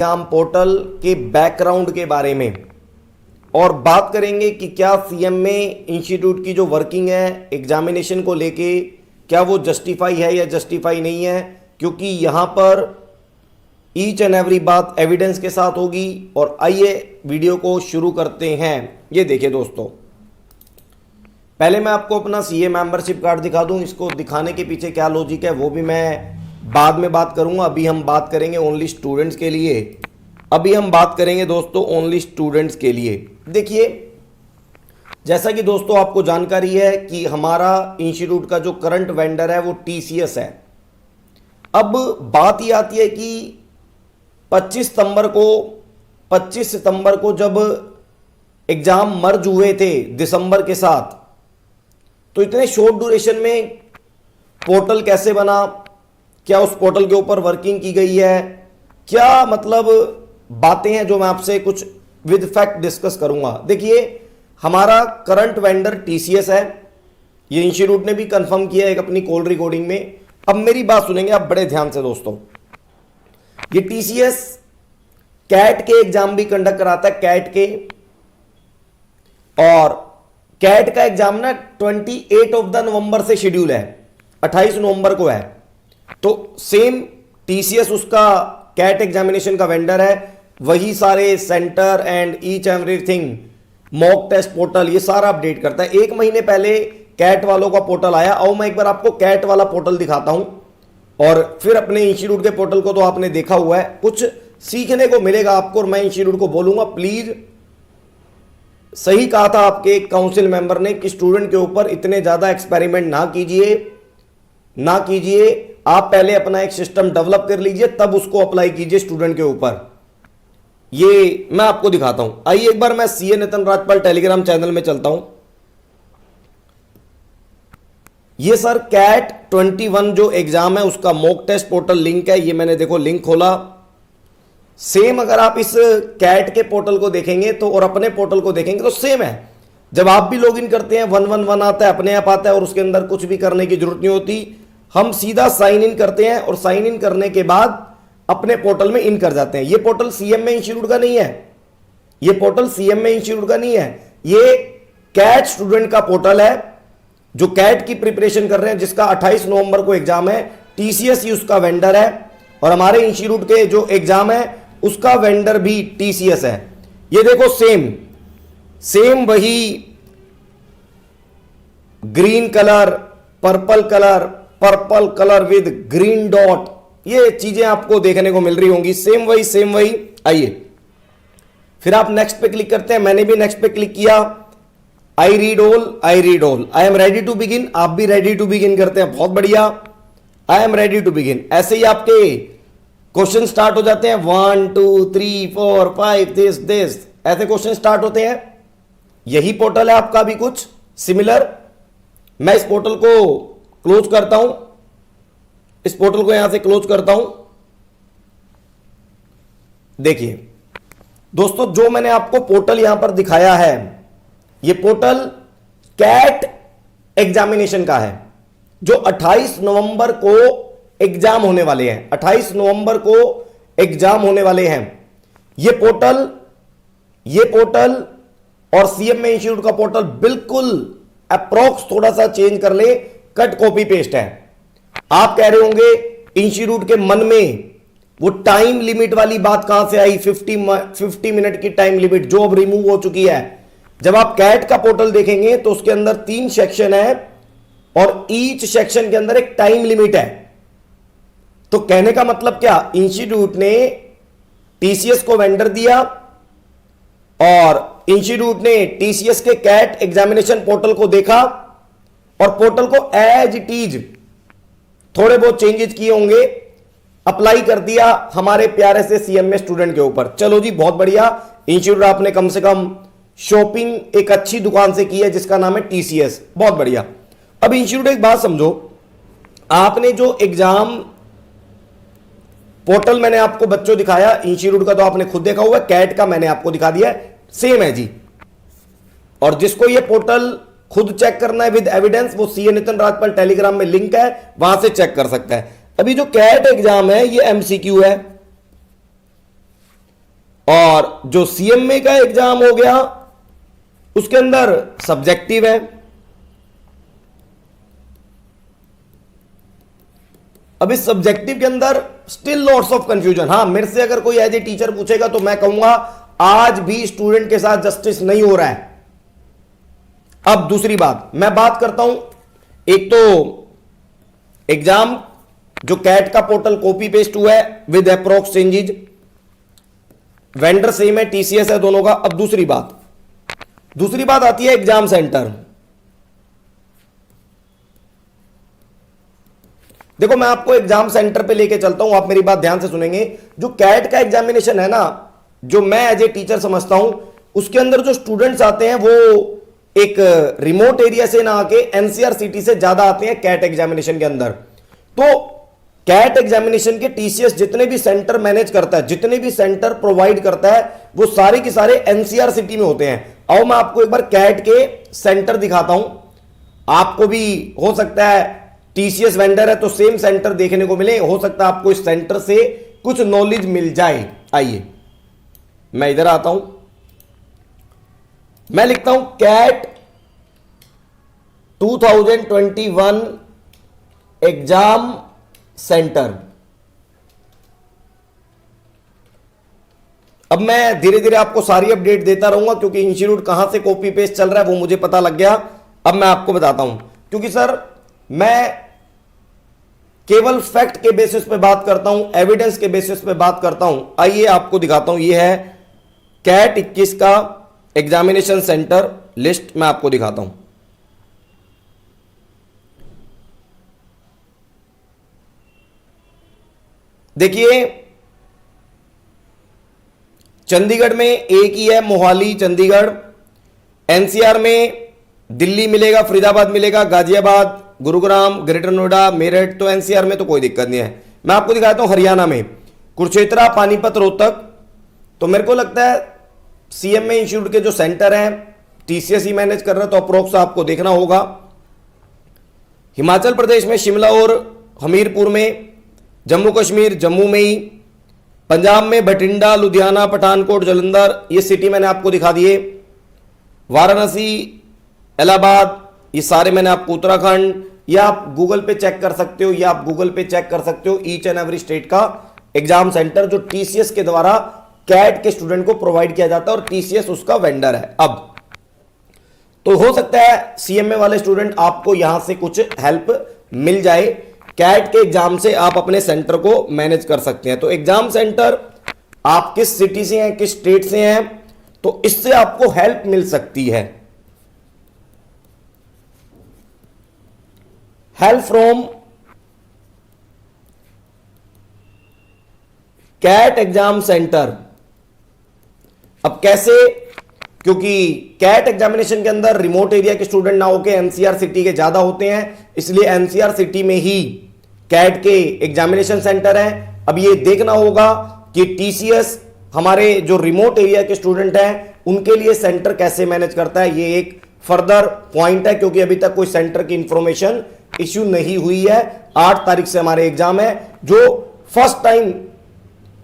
Exam portal के background के बारे में और बात करेंगे कि क्या सीएमए इंस्टीट्यूट की जो वर्किंग है एग्जामिनेशन को लेके क्या वो जस्टिफाई है या जस्टिफाई नहीं है, क्योंकि यहाँ पर ईच एंड एवरी बात एविडेंस के साथ होगी। और आइए वीडियो को शुरू करते हैं। ये देखिए दोस्तों, पहले मैं आपको अपना सीए मेंबरशिप कार्ड दिखा दूं। इसको दिखाने के पीछे क्या लॉजिक है वो भी मैं बाद में बात करूंगा। अभी हम बात करेंगे ओनली स्टूडेंट्स के लिए। अभी हम बात करेंगे दोस्तों ओनली स्टूडेंट्स के लिए। देखिए, जैसा कि दोस्तों आपको जानकारी है कि हमारा इंस्टीट्यूट का जो करंट वेंडर है वो टीसीएस है। अब बात ये आती है कि 25 सितंबर को जब एग्जाम मर्ज हुए थे दिसंबर के साथ, तो इतने शॉर्ट ड्यूरेशन में पोर्टल कैसे बना, क्या उस पोर्टल के ऊपर वर्किंग की गई है, क्या मतलब बातें हैं जो मैं आपसे कुछ विद फैक्ट डिस्कस करूंगा। देखिए, हमारा करंट वेंडर टीसीएस है, ये इंस्टीट्यूट ने भी कंफर्म किया है एक अपनी कॉल रिकॉर्डिंग में। अब मेरी बात सुनेंगे आप बड़े ध्यान से दोस्तों। ये टीसीएस कैट के एग्जाम भी कंडक्ट कराता है, कैट के, और कैट का एग्जाम ना 28 ऑफ द नवंबर से शेड्यूल है, 28 नवंबर को है। तो सेम टीसीएस उसका कैट एग्जामिनेशन का वेंडर है, वही सारे centre and each everything, mock test portal, ये सारा अपडेट करता है। एक महीने पहले कैट वालों का पोर्टल आया। आओ मैं एक बार आपको कैट वाला पोर्टल दिखाता हूं, और फिर अपने इंस्टीट्यूट के पोर्टल को तो आपने देखा हुआ है, कुछ सीखने को मिलेगा आपको। और मैं इंस्टीट्यूट को बोलूंगा प्लीज, सही कहा था आपके एक काउंसिल मेंबर ने कि स्टूडेंट के ऊपर इतने ज्यादा एक्सपेरिमेंट ना कीजिए। आप पहले अपना एक सिस्टम डेवलप कर लीजिए, तब उसको अप्लाई कीजिए स्टूडेंट के ऊपर। ये मैं आपको दिखाता हूं। आइए एक बार मैं CA Nitin Rajpal Telegram channel में चलता हूं। ये सर कैट 21 जो एग्जाम है उसका मॉक टेस्ट पोर्टल लिंक है। ये मैंने देखो लिंक खोला। सेम अगर आप इस कैट के पोर्टल को देखेंगे तो और अपने पोर्टल को देखेंगे तो सेम है। जब आप भी लॉगिन करते हैं 111 आता है, अपने आप आता है, और उसके अंदर कुछ भी करने की जरूरत नहीं होती। हम सीधा साइन इन करते हैं और साइन इन करने के बाद अपने पोर्टल में इन कर जाते हैं। ये पोर्टल सीएमए इंस्टीट्यूट का नहीं है, ये पोर्टल सीएमए इंस्टीट्यूट का नहीं है, ये कैट स्टूडेंट का पोर्टल है जो कैट की प्रिपरेशन कर रहे हैं, जिसका 28 नवंबर को एग्जाम है। टीसीएस ही उसका वेंडर है, और हमारे इंस्टीट्यूट के जो एग्जाम है उसका वेंडर भी टीसीएस है। ये देखो सेम वही green colour, purple colour with green dot, ये चीजें आपको देखने को मिल रही होंगी। सेम वही। आइए फिर आप नेक्स्ट पे क्लिक करते हैं। मैंने भी नेक्स्ट पे क्लिक किया। I read all, I am ready to begin. आप भी रेडी टू बिगिन करते हैं, बहुत बढ़िया। I am ready to begin. ऐसे ही आपके क्वेश्चन स्टार्ट हो जाते हैं, 1 2 3 4 5 दिस, ऐसे क्वेश्चन स्टार्ट होते हैं। यही पोर्टल है आपका भी कुछ सिमिलर। मैं इस पोर्टल को क्लोज करता हूं, इस पोर्टल को यहां से क्लोज करता हूं। देखिए दोस्तों, जो मैंने आपको पोर्टल यहां पर दिखाया है, यह पोर्टल कैट एग्जामिनेशन का है, जो 28 नवंबर को एग्जाम होने वाले हैं। 28 नवंबर को एग्जाम होने वाले हैं। यह पोर्टल और सीएमए इंस्टीट्यूट का पोर्टल बिल्कुल अप्रोक्स थोड़ा सा चेंज कर ले, कट कॉपी पेस्ट है। आप कह रहे होंगे इंस्टीट्यूट के मन में वो टाइम लिमिट वाली बात कहां से आई, 50 मिनट की टाइम लिमिट जो अब रिमूव हो चुकी है। जब आप कैट का पोर्टल देखेंगे तो उसके अंदर 3 सेक्शन है, और ईच सेक्शन के अंदर एक टाइम लिमिट है। तो कहने का मतलब क्या, इंस्टीट्यूट ने टीसीएस को वेंडर दिया, और इंस्टीट्यूट ने टीसीएस के कैट एग्जामिनेशन पोर्टल को देखा, और पोर्टल को एज इट इज थोड़े बहुत चेंजेस किए होंगे, अप्लाई कर दिया हमारे प्यारे से सीएमए स्टूडेंट के ऊपर। चलो जी, बहुत बढ़िया। इंस्टीट्यूट आपने कम से कम शॉपिंग एक अच्छी दुकान से की है जिसका नाम है टीसीएस, बहुत बढ़िया। अब इंस्टीट्यूट एक बात समझो, आपने जो एग्जाम पोर्टल मैंने आपको बच्चों दिखाया, इंस्टीट्यूट का तो आपने खुद देखा हुआ है, कैट का मैंने आपको दिखा दिया है, सेम है जी। और जिसको ये पोर्टल खुद चेक करना है विद एविडेंस, वो सीए नितिन राजपाल टेलीग्राम में लिंक है, वहां से चेक कर सकता है। अभी जो कैट एग्जाम है ये एमसीक्यू है, और जो सीएमए का एग्जाम हो गया उसके अंदर सब्जेक्टिव है। अब इस सब्जेक्टिव के अंदर स्टिल लॉट्स ऑफ कंफ्यूजन। हां, मेरे से अगर कोई एज ए टीचर पूछेगा तो मैं कहूंगा आज भी स्टूडेंट के साथ जस्टिस नहीं हो रहा है। अब दूसरी बात मैं बात करता हूं, एक तो एग्जाम जो कैट का पोर्टल कॉपी पेस्ट हुआ है with approx changes, vendor same है, टीसीएस है दोनों का। अब दूसरी बात आती है एग्जाम सेंटर। देखो मैं आपको एग्जाम सेंटर पे लेके चलता हूं, आप मेरी बात ध्यान से सुनेंगे। जो कैट का एग्जामिनेशन है ना, जो मैं एज ए टीचर समझता हूं, उसके अंदर जो स्टूडेंट्स आते हैं वो एक रिमोट एरिया से ना आके एनसीआर सिटी से ज्यादा आते हैं कैट एग्जामिनेशन के अंदर। तो कैट एग्जामिनेशन के टीसीएस जितने भी सेंटर मैनेज करता है, जितने भी सेंटर प्रोवाइड करता है, वो सारे के सारे एनसीआर सिटी में होते हैं। आओ मैं आपको एक बार कैट के सेंटर दिखाता हूं, आपको भी हो सकता है टीसीएस वेंडर है तो सेम सेंटर देखने को मिले, हो सकता है आपको इस सेंटर से कुछ नॉलेज मिल जाए। आइए मैं इधर आता हूं, मैं लिखता हूं कैट 2021 एग्जाम सेंटर। अब मैं धीरे धीरे आपको सारी अपडेट देता रहूंगा क्योंकि इंस्टीट्यूट कहां से कॉपी पेस्ट चल रहा है वो मुझे पता लग गया। अब मैं आपको बताता हूं, क्योंकि सर मैं केवल फैक्ट के बेसिस पे बात करता हूं, एविडेंस के बेसिस पे बात करता हूं। आइए आपको दिखाता हूं, यह है कैट 21 का एग्जामिनेशन सेंटर लिस्ट, मैं आपको दिखाता हूं। देखिए चंडीगढ़ में एक ही है, मोहाली चंडीगढ़। एनसीआर में दिल्ली मिलेगा, फरीदाबाद मिलेगा, गाजियाबाद, गुरुग्राम, ग्रेटर नोएडा, मेरठ। तो एनसीआर में तो कोई दिक्कत नहीं है। मैं आपको दिखाता हूं हरियाणा में कुरुक्षेत्र, पानीपत, रोहतक। तो मेरे को लगता है सीएमए इंस्टीट्यूट के जो सेंटर हैं टीसीएस ही मैनेज कर रहा है, तो अप्रोक्स आपको देखना होगा। हिमाचल प्रदेश में शिमला और हमीरपुर में, जम्मू कश्मीर जम्मू में ही, पंजाब में बठिंडा, लुधियाना, पठानकोट, जलंधर, ये सिटी मैंने आपको दिखा दिए। वाराणसी, इलाहाबाद, ये सारे मैंने आपको, उत्तराखंड, या आप गूगल पे चेक कर सकते हो, या आप गूगल पे चेक कर सकते हो ईच एंड एवरी स्टेट का एग्जाम सेंटर जो टीसीएस के द्वारा कैट के स्टूडेंट को प्रोवाइड किया जाता है और टीसीएस उसका वेंडर है। अब तो हो सकता है सीएमए वाले स्टूडेंट आपको यहां से कुछ हेल्प मिल जाए, कैट के एग्जाम से आप अपने सेंटर को मैनेज कर सकते हैं। तो एग्जाम सेंटर आप किस सिटी से हैं, किस स्टेट से हैं, तो इससे आपको हेल्प मिल सकती है। Help from CAT exam centre. अब कैसे, क्योंकि कैट एग्जामिनेशन के अंदर रिमोट एरिया के स्टूडेंट ना होकर एनसीआर सिटी के ज्यादा होते हैं, इसलिए एनसीआर सिटी में ही कैट के एग्जामिनेशन सेंटर है। अब ये देखना होगा कि टीसीएस हमारे जो रिमोट एरिया के स्टूडेंट हैं उनके लिए सेंटर कैसे मैनेज करता है, ये एक फर्दर पॉइंट है, क्योंकि अभी तक कोई सेंटर की इंफॉर्मेशन इश्यू नहीं हुई है। 8 तारीख से हमारे एग्जाम है, जो फर्स्ट टाइम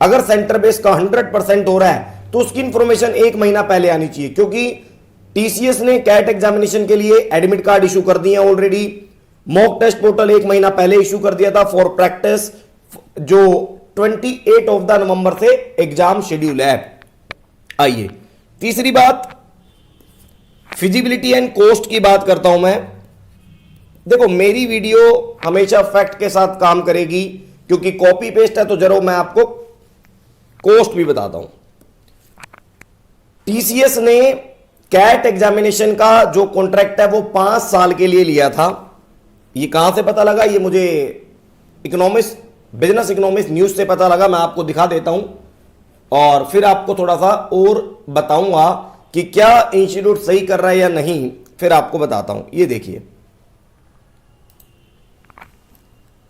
अगर सेंटर बेस का 100% हो रहा है तो उसकी इंफॉर्मेशन 1 महीना पहले आनी चाहिए, क्योंकि टीसीएस ने कैट एग्जामिनेशन के लिए एडमिट कार्ड इशू कर दिए ऑलरेडी। मॉक टेस्ट पोर्टल 1 महीना पहले इशू कर दिया था फॉर प्रैक्टिस, जो 28 ऑफ द नवंबर से एग्जाम शेड्यूल है। आइए तीसरी बात, फिजिबिलिटी एंड कॉस्ट की बात करता हूं मैं। देखो मेरी वीडियो हमेशा फैक्ट के साथ काम करेगी, क्योंकि कॉपी पेस्ट है, तो जरूर मैं आपको कॉस्ट भी बताता हूं। टीसीएस ने कैट एग्जामिनेशन का जो कॉन्ट्रैक्ट है वो 5 साल के लिए लिया था। ये कहां से पता लगा, ये मुझे इकोनॉमिक्स, बिजनेस इकोनॉमिक्स न्यूज से पता लगा। मैं आपको दिखा देता हूं और फिर आपको थोड़ा सा और बताऊंगा कि क्या इंस्टीट्यूट सही कर रहा है या नहीं, फिर आपको बताता हूं। ये देखिए,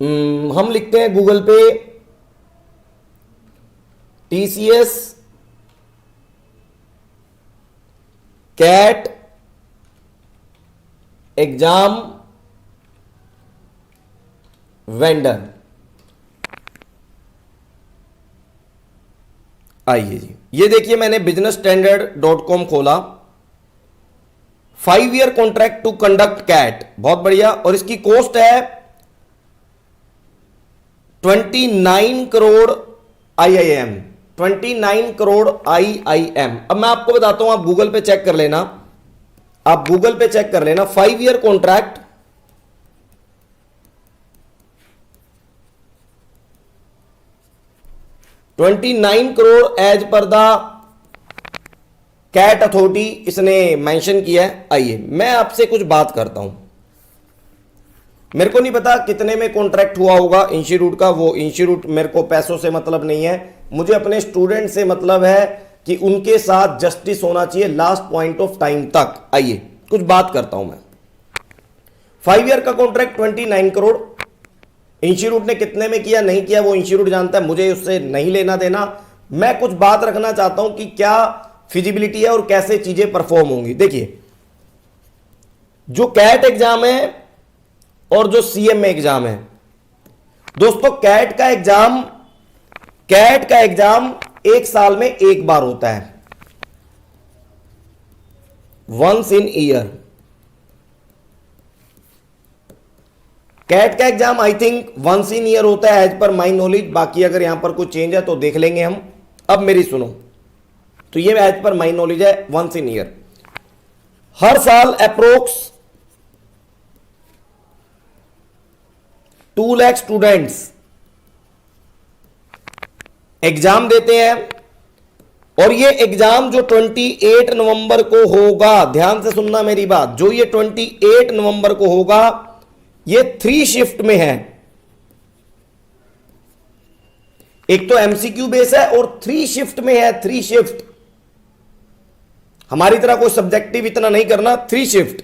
हम लिखते हैं गूगल पे टीसीएस कैट एग्जाम वेंडर। आइए जी, ये देखिए मैंने businessstandard.com खोला, 5 year contract to conduct CAT, बहुत बढ़िया। और इसकी कॉस्ट है 29 करोड़ IIM, 29 करोड़ IIM। अब मैं आपको बताता हूं, आप गूगल पे चेक कर लेना, आप गूगल पे चेक कर लेना, 5 year contract, $29 crore as per the CAT authority इसने मेंशन किया है। आइए मैं आपसे कुछ बात करता हूं, मेरे को नहीं पता कितने में कॉन्ट्रैक्ट हुआ होगा इंस्टीट्यूट का, वो इंस्टीट्यूट मेरे को पैसों से मतलब नहीं है, मुझे अपने स्टूडेंट से मतलब है कि उनके साथ जस्टिस होना चाहिए लास्ट पॉइंट ऑफ टाइम तक। आइए कुछ बात करता हूं मैं। 5 ईयर का कॉन्ट्रैक्ट 29 करोड़, इंस्टीट्यूट ने कितने में किया नहीं किया वो इंस्टीट्यूट जानता है, मुझे उससे नहीं लेना देना। मैं कुछ बात रखना चाहता हूं कि क्या फिजिबिलिटी है और कैसे चीजें परफॉर्म होंगी। देखिए जो कैट एग्जाम है और जो CMA एग्जाम है दोस्तों, कैट का एग्जाम एक साल में एक बार होता है, वंस इन ईयर। कैट का exam I think once in year होता है एज पर माई नॉलेज, बाकी अगर यहां पर कोई चेंज है तो देख लेंगे हम। अब मेरी सुनो, तो ये एज पर माई नॉलेज है वंस इन ईयर। हर साल अप्रोक्स 2 लाख स्टूडेंट्स एग्जाम देते हैं, और ये एग्जाम जो 28 नवंबर को होगा, ध्यान से सुनना मेरी बात, जो ये 28 नवंबर को होगा ये 3 शिफ्ट में है। एक तो MCQ बेस है और 3 शिफ्ट में है, 3 शिफ्ट। हमारी तरह कोई सब्जेक्टिव इतना नहीं करना, 3 शिफ्ट,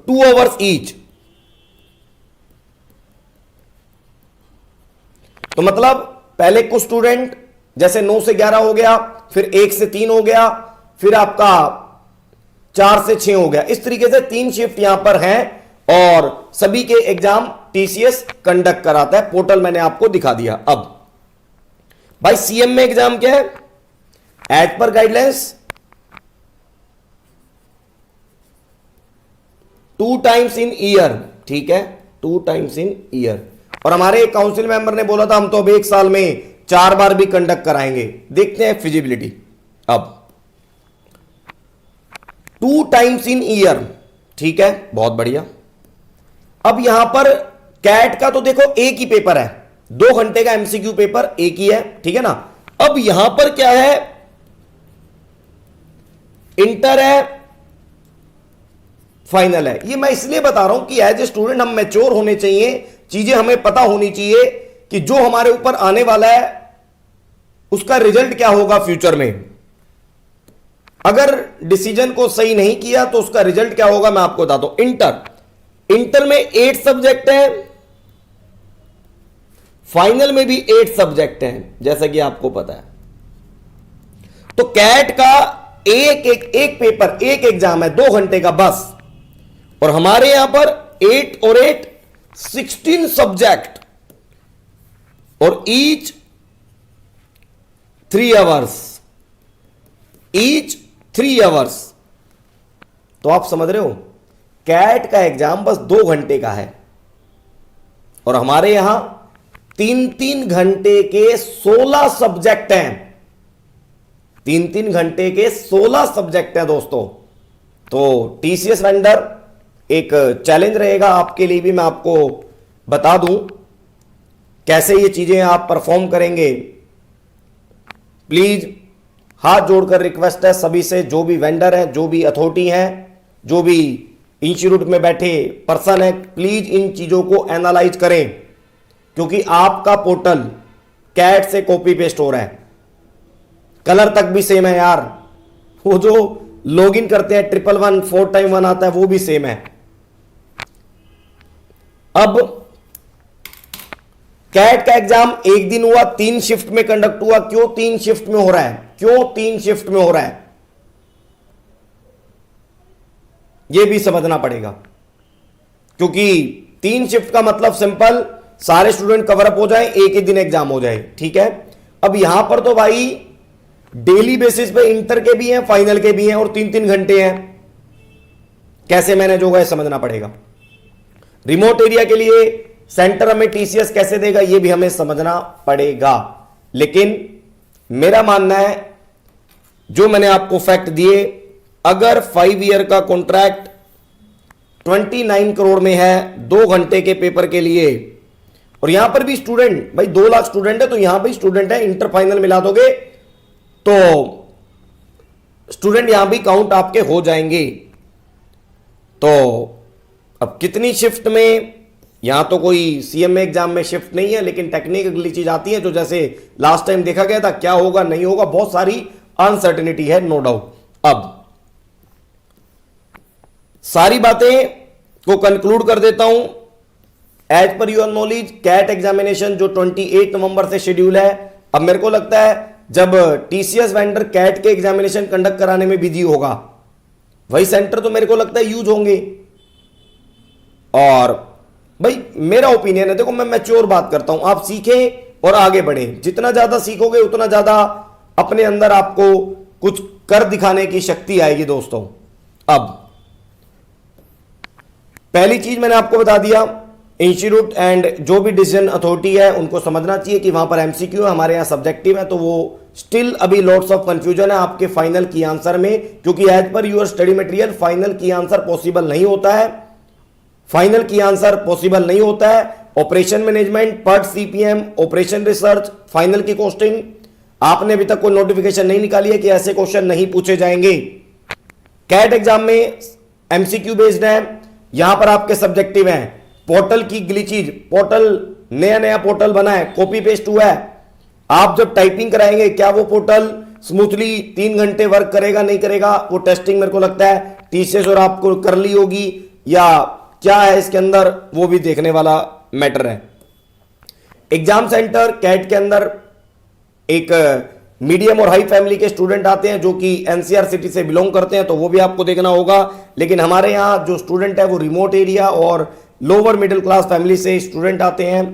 2 आवर्स ईच। तो मतलब पहले कुछ स्टूडेंट जैसे 9 से 11 हो गया, फिर 1 से 3 हो गया, फिर आपका 4 से 6 हो गया, इस तरीके से 3 शिफ्ट यहां पर हैं, और सभी के एग्जाम TCS कंडक्ट कराता है। पोर्टल मैंने आपको दिखा दिया। अब भाई CMA एग्जाम क्या है, as per guidelines 2 times in year, ठीक है, 2 टाइम्स इन ईयर। और हमारे काउंसिल मेंबर ने बोला था हम तो अब 1 साल में 4 बार भी कंडक्ट कराएंगे, देखते हैं फिजिबिलिटी। अब 2 टाइम्स इन ईयर, ठीक है, बहुत बढ़िया। अब यहां पर कैट का तो देखो एक ही पेपर है, 2 घंटे का MCQ पेपर एक ही है, ठीक है ना। अब यहां पर क्या है, इंटर है, फाइनल है। ये मैं इसलिए बता रहा हूं कि एज ए स्टूडेंट हम मैच्योर होने चाहिए, चीजें हमें पता होनी चाहिए कि जो हमारे ऊपर आने वाला है उसका रिजल्ट क्या होगा फ्यूचर में। अगर डिसीजन को सही नहीं किया तो उसका रिजल्ट क्या होगा मैं आपको बताता हूं। इंटर में 8 सब्जेक्ट हैं, फाइनल में भी 8 सब्जेक्ट हैं, जैसा कि आपको पता है। तो कैट का एक पेपर, एक एग्जाम है 2 घंटे का बस, और हमारे यहां पर 8 और 8 16 सब्जेक्ट, और ईच 3 आवर्स, ईच 3 आवर्स। तो आप समझ रहे हो, कैट का एग्जाम बस 2 घंटे का है, और हमारे यहां 3-3 घंटे के 16 सब्जेक्ट हैं, 3-3 घंटे के 16 सब्जेक्ट हैं दोस्तों। तो TCS वेंडर एक चैलेंज रहेगा आपके लिए भी, मैं आपको बता दूं कैसे ये चीजें आप परफॉर्म करेंगे। प्लीज हाथ जोड़कर रिक्वेस्ट है सभी से, जो भी वेंडर हैं, जो भी अथॉरिटी हैं, जो भी इंस्टीट्यूट में बैठे पर्सन है, प्लीज इन चीजों को एनालाइज करें, क्योंकि आपका पोर्टल कैट से कॉपी पेस्ट हो रहा है, कलर तक भी सेम है यार, वो जो लॉगिन करते हैं 111 4 टाइम 1 आता है वो भी सेम है। अब कैट का एग्जाम एक दिन हुआ, 3 शिफ्ट में कंडक्ट हुआ। क्यों 3 शिफ्ट में हो रहा है, क्यों 3 शिफ्ट में हो रहा है, यह भी समझना पड़ेगा, क्योंकि 3 शिफ्ट का मतलब सिंपल, सारे स्टूडेंट कवर अप हो जाए, एक ही दिन एग्जाम हो जाए, ठीक है। अब यहां पर तो भाई डेली बेसिस पे इंटर के भी हैं, फाइनल के भी हैं, और 3-3 घंटे हैं। कैसे मैनेज होगा ये समझना पड़ेगा। रिमोट एरिया के लिए सेंटर हमें टीसीएस कैसे देगा ये भी हमें समझना पड़ेगा। लेकिन मेरा मानना है, जो मैंने आपको फैक्ट दिए, अगर 5 ईयर का कॉन्ट्रैक्ट 29 करोड़ में है 2 घंटे के पेपर के लिए, और यहां पर भी स्टूडेंट, भाई 2 लाख स्टूडेंट है तो यहां भी स्टूडेंट है, इंटर फाइनल मिला दोगे तो स्टूडेंट यहां भी काउंट आपके हो जाएंगे। तो अब कितनी शिफ्ट में, यहां तो कोई सीएमए एग्जाम में शिफ्ट नहीं है, लेकिन टेक्निकल अगली चीज आती है, जो जैसे लास्ट टाइम देखा गया था, क्या होगा नहीं होगा, बहुत सारी अनसर्टेनिटी है, नो डाउट। अब सारी बातें को कंक्लूड कर देता हूं। As per your knowledge, cat examination जो 28 नवंबर से शेड्यूल है, अब मेरे को लगता है जब टीसीएस वेंडर कैट के एग्जामिनेशन कंडक्ट कराने में बिजी होगा, वही सेंटर तो मेरे को लगता है यूज होंगे। और भाई मेरा ओपिनियन है, देखो मैं मैच्योर बात करता हूं, आप सीखें और आगे बढ़ें। जितना ज्यादा सीखोगे उतना ज्यादा अपने अंदर आपको कुछ कर दिखाने की शक्ति आएगी दोस्तों। अब पहली चीज मैंने आपको बता दिया, इंस्टीट्यूट एंड जो भी डिसीजन अथॉरिटी है उनको समझना चाहिए कि वहां पर एमसीक्यू है, हमारे यहां सब्जेक्टिव है, तो वो स्टिल अभी लॉट्स ऑफ कंफ्यूजन है आपके फाइनल की आंसर में, क्योंकि as per your study material final की आंसर पॉसिबल नहीं होता है। फाइनल की आंसर पॉसिबल नहीं होता है। Operation management, PERT CPM, operation research, final की कॉस्टिंग, आपने अभी तक कोई नोटिफिकेशन नहीं निकाली है कि ऐसे क्वेश्चन नहीं पूछे जाएंगे। कैट एग्जाम में एमसीक्यू बेस्ड है, यहां पर आपके सब्जेक्टिव हैं। पोर्टल की ग्लिचीज, पोर्टल नया पोर्टल बना है, कॉपी पेस्ट हुआ है, आप जब टाइपिंग कराएंगे क्या वो पोर्टल स्मूथली 3 घंटे वर्क करेगा नहीं करेगा, वो टेस्टिंग मेरे को लगता है टीसीएस और आपको कर ली होगी, या क्या है इसके अंदर वो भी देखने वाला मैटर है। एग्जाम सेंटर कैट के अंदर एक मीडियम और हाई फैमिली के स्टूडेंट आते हैं जो कि एनसीआर सिटी से बिलोंग करते हैं, तो वो भी आपको देखना होगा। लेकिन हमारे यहाँ जो स्टूडेंट है वो रिमोट एरिया और लोअर मिडिल क्लास फैमिली से स्टूडेंट आते हैं,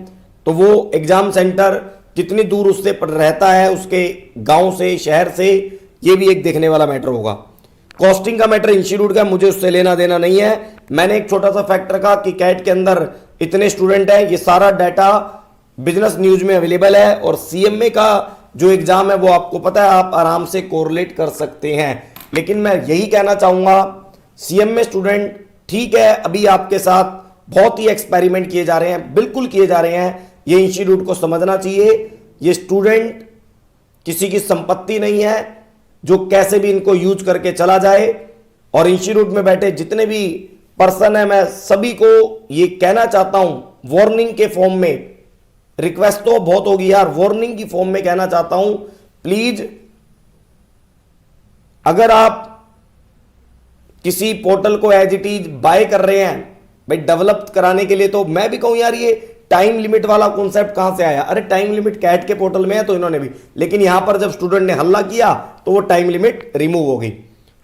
तो वो एग्जाम सेंटर कितनी दूर उससे रहता है, उसके गांव से, शहर से, ये भी एक देखने वाला मैटर होगा। कॉस्टिंग का मैटर इंस्टीट्यूट का, मुझे उससे लेना देना नहीं है। मैंने एक छोटा सा फैक्ट रखा कि कैट के अंदर इतने स्टूडेंट है, ये सारा डाटा बिजनेस न्यूज में अवेलेबल है, और सीएमए का जो एग्जाम है वो आपको पता है, आप आराम से कोरिलेट कर सकते हैं। लेकिन मैं यही कहना चाहूंगा, सीएमए स्टूडेंट ठीक है, अभी आपके साथ बहुत ही एक्सपेरिमेंट किए जा रहे हैं, बिल्कुल किए जा रहे हैं, ये इंस्टीट्यूट को समझना चाहिए। ये स्टूडेंट किसी की संपत्ति नहीं है जो कैसे भी इनको यूज करके चला जाए। और इंस्टीट्यूट में बैठे जितने भी पर्सन है, मैं सभी को ये कहना चाहता हूं, वार्निंग के फॉर्म में, रिक्वेस्ट तो बहुत होगी यार, वार्निंग की फॉर्म में कहना चाहता हूं, प्लीज अगर आप किसी पोर्टल को एज इट इज बाय कर रहे हैं, भाई डेवलप कराने के लिए, तो मैं भी कहूं यार ये टाइम लिमिट वाला कॉन्सेप्ट कहां से आया। अरे टाइम लिमिट कैट के पोर्टल में है तो इन्होंने भी, लेकिन यहां पर जब स्टूडेंट ने हल्ला किया तो वो टाइम लिमिट रिमूव हो गई।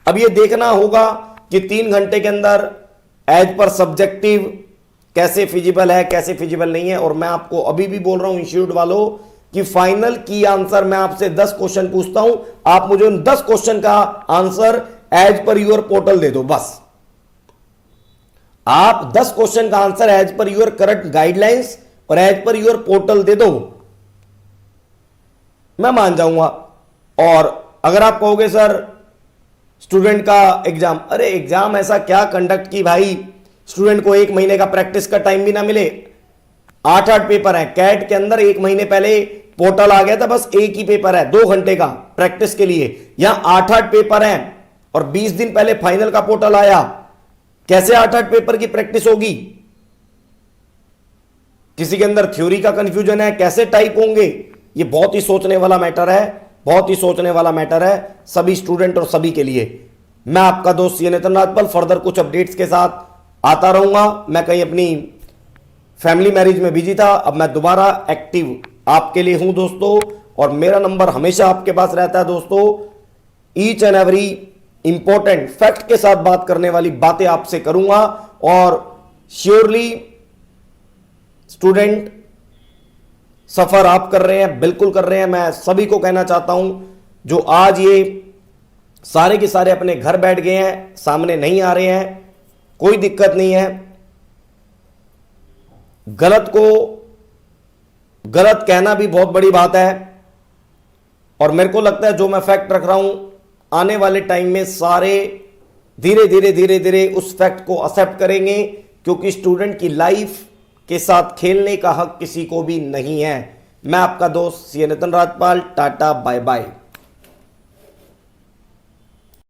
अब ये देखना होगा कि 3 घंटे के अंदर एज पर सब्जेक्टिव कैसे फिजिबल है, कैसे फिजिबल नहीं है। और मैं आपको अभी भी बोल रहा हूं इंस्टीट्यूट वालों कि फाइनल की आंसर मैं आपसे 10 क्वेश्चन पूछता हूं, आप मुझे उन 10 क्वेश्चन का answer as per your portal दे दो बस। आप 10 क्वेश्चन का answer as per your current guidelines और एज पर यूर पोर्टल दे दो, मैं मान जाऊंगा। और अगर आप कहोगे सर स्टूडेंट का एग्जाम, अरे एग्जाम ऐसा क्या कंडक्ट की भाई स्टूडेंट को 1 महीने का प्रैक्टिस का टाइम भी ना मिले। 8-8 पेपर है कैट के अंदर, 1 महीने पहले पोर्टल आ गया था, बस एक ही पेपर है 2 घंटे का प्रैक्टिस के लिए। यहां 8-8 पेपर हैं और 20 दिन पहले फाइनल का पोर्टल आया। कैसे 8-8 पेपर की प्रैक्टिस होगी? किसी के अंदर थ्योरी का कंफ्यूजन है, कैसे टाइप होंगे? ये बहुत ही सोचने वाला मैटर है, बहुत ही सोचने वाला मैटर है सभी स्टूडेंट और सभी के लिए। मैं आपका दोस्त सी नितिन राजपाल फर्दर कुछ अपडेट्स के साथ आता रहूंगा। मैं कहीं अपनी फैमिली मैरिज में बिजी था, अब मैं दोबारा एक्टिव आपके लिए हूं दोस्तों, और मेरा नंबर हमेशा आपके पास रहता है दोस्तों। Each and every important fact के साथ बात करने वाली बातें आपसे करूंगा, और श्योरली स्टूडेंट सफर आप कर रहे हैं, बिल्कुल कर रहे हैं। मैं सभी को कहना चाहता हूं जो आज ये सारे के सारे अपने घर बैठ गए हैं, सामने नहीं आ रहे हैं, कोई दिक्कत नहीं है। गलत को गलत कहना भी बहुत बड़ी बात है, और मेरे को लगता है जो मैं फैक्ट रख रहा हूं, आने वाले टाइम में सारे धीरे धीरे उस फैक्ट को एक्सेप्ट करेंगे, क्योंकि स्टूडेंट की लाइफ के साथ खेलने का हक किसी को भी नहीं है। मैं आपका दोस्त CA Nitin Rajpal, tata bye bye.